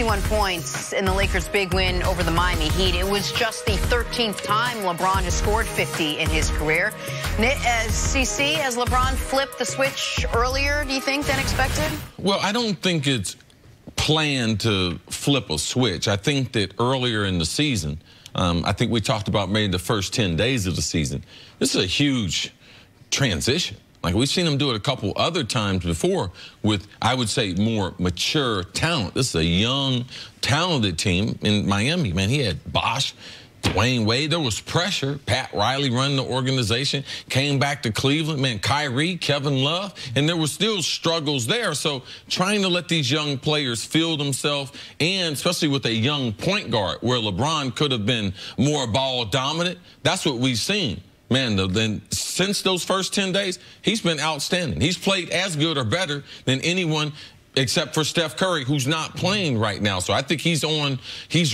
61 points in the Lakers' big win over the Miami Heat. It was just the 13th time LeBron has scored 50 in his career. CC, has LeBron flipped the switch earlier, do you think, than expected? Well, I don't think it's planned to flip a switch. I think that earlier in the season, I think we talked about maybe the first 10 days of the season, this is a huge transition. Like, we've seen him do it a couple other times before with, I would say, more mature talent. This is a young, talented team in Miami. Man, he had Bosh, Dwayne Wade. There was pressure. Pat Riley running the organization. Came back to Cleveland. Man, Kyrie, Kevin Love. And there were still struggles there. So trying to let these young players feel themselves, and especially with a young point guard where LeBron could have been more ball dominant, that's what we've seen. Man, then since those first 10 days, he's been outstanding. He's played as good or better than anyone except for Steph Curry, who's not playing right now. So I think he's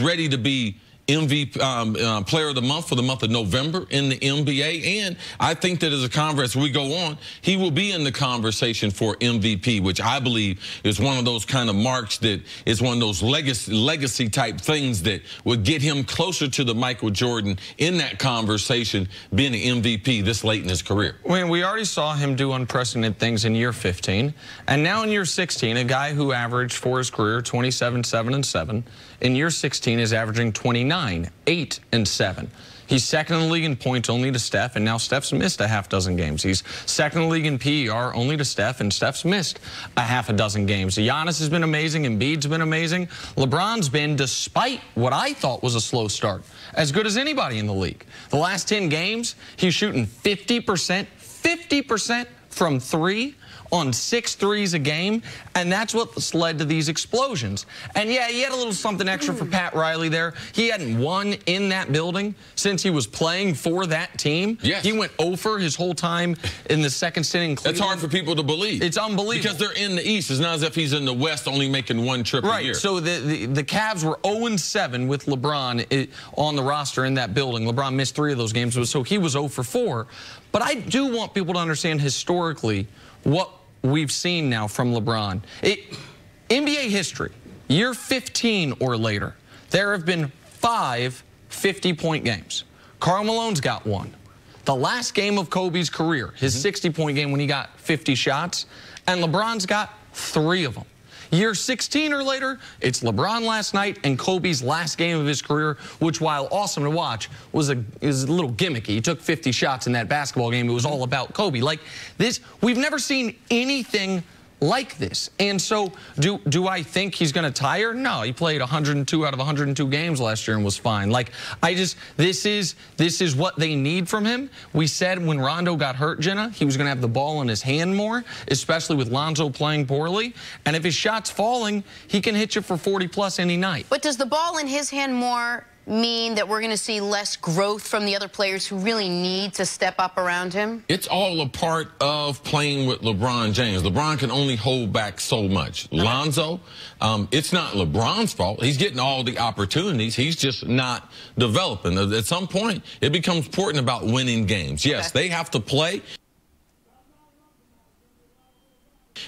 ready to be MVP, Player of the Month for the month of November in the NBA. And I think that as a conference we go on, he will be in the conversation for MVP, which I believe is one of those kind of marks that is one of those legacy type things that would get him closer to the Michael Jordan in that conversation, being an MVP this late in his career. When we already saw him do unprecedented things in year 15, and now in year 16, a guy who averaged for his career 27, 7, and 7, in year 16 is averaging 29, 8, and 7. He's second in the league in points only to Steph, and now Steph's missed a half dozen games. He's second in the league in PER only to Steph, and Steph's missed a half a dozen games. Giannis has been amazing. Embiid's been amazing. LeBron's been, despite what I thought was a slow start, as good as anybody in the league. The last 10 games, he's shooting 50% from 3 on 6 threes a game, and that's what's led to these explosions. And yeah, he had a little something extra for Pat Riley there. He hadn't won in that building since he was playing for that team. Yes. He went 0 for his whole time in the second stint in Cleveland. That's hard for people to believe. It's unbelievable. Because they're in the East. It's not as if he's in the West only making one trip a year. Right, so the Cavs were 0-7 with LeBron on the roster in that building. LeBron missed 3 of those games, so he was 0 for 4. But I do want people to understand historically what we've seen now from LeBron. NBA history, year 15 or later, there have been 5 50-point games. Karl Malone's got 1. The last game of Kobe's career, his 60-point game when he got 50 shots, and LeBron's got 3 of them. Year 16 or later, it's LeBron last night and Kobe's last game of his career, which, while awesome to watch, was a little gimmicky. He took 50 shots in that basketball game. It was all about Kobe. Like this, we've never seen anything like this. And so do I think he's going to tire? No, he played 102 out of 102 games last year and was fine. Like, this is what they need from him. We said when Rondo got hurt, Jenna, he was going to have the ball in his hand more, especially with Lonzo playing poorly. And if his shot's falling, he can hit you for 40+ any night. But does the ball in his hand more mean that we're going to see less growth from the other players who really need to step up around him? It's all a part of playing with LeBron James. LeBron can only hold back so much. Lonzo, it's not LeBron's fault. He's getting all the opportunities. He's just not developing. At some point, it becomes important about winning games. Yes, they have to play.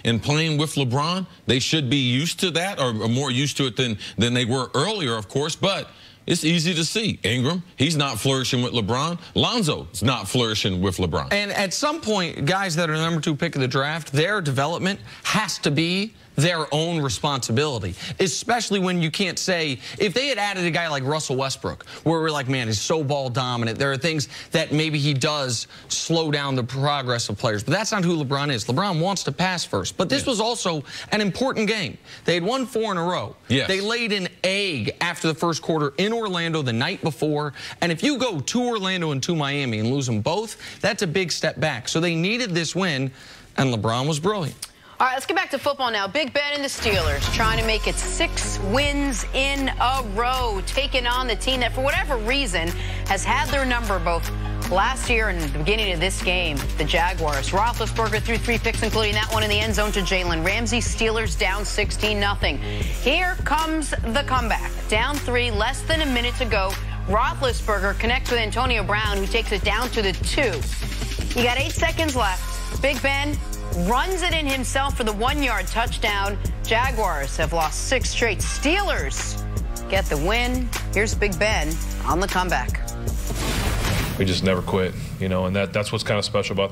And playing with LeBron, they should be used to that, or more used to it than they were earlier, of course, but it's easy to see. Ingram, he's not flourishing with LeBron. Lonzo's not flourishing with LeBron. And at some point, guys that are the #2 pick of the draft, their development has to be their own responsibility, especially when you can't say, if they had added a guy like Russell Westbrook, where we're like, man, he's so ball dominant, there are things that maybe he does slow down the progress of players, but that's not who LeBron is. LeBron wants to pass first, but this was also an important game. They had won 4 in a row. They laid an egg after the first quarter in Orlando the night before, and if you go to Orlando and to Miami and lose them both, that's a big step back. So they needed this win, and LeBron was brilliant. All right, let's get back to football now. Big Ben and the Steelers trying to make it 6 wins in a row, taking on the team that, for whatever reason, has had their number both last year and the beginning of this game, the Jaguars. Roethlisberger threw 3 picks, including that one in the end zone to Jalen Ramsey. Steelers down 16-0. Here comes the comeback. Down 3, less than a minute to go. Roethlisberger connects with Antonio Brown, who takes it down to the 2. You got 8 seconds left. Big Ben runs it in himself for the 1-yard touchdown. Jaguars have lost 6 straight. Steelers get the win. Here's Big Ben on the comeback. We just never quit, you know, and that's what's kind of special about